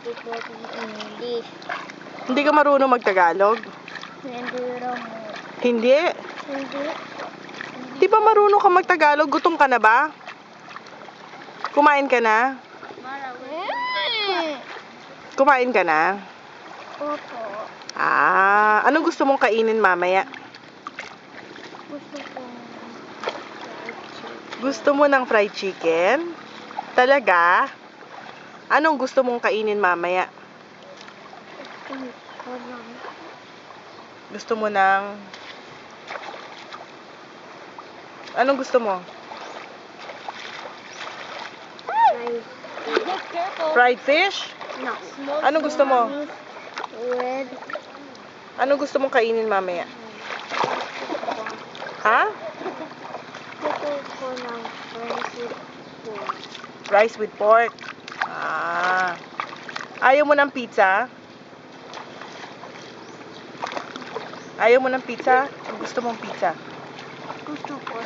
Because English. Hindi ka marunong magtagalog? Hindi raw mo. Hindi. Hindi. Di ba marunong ka magtagalog? Gutom ka na ba? Kumain ka na? Kumain ka na? Opo. Anong gusto mong kainin mamaya? Gusto ko. Gusto mo ng fried chicken? Talaga? Anong gusto mong kainin mamaya? Gusto mo ng... Anong gusto mo? Fried fish? No. Anong gusto mo? With Anong gusto mong kainin mamaya? Ha? gusto ko ng rice with pork. Rice with pork. Ayaw mo ng pizza? Ayaw mo ng pizza? O gusto mong pizza? Gusto ko.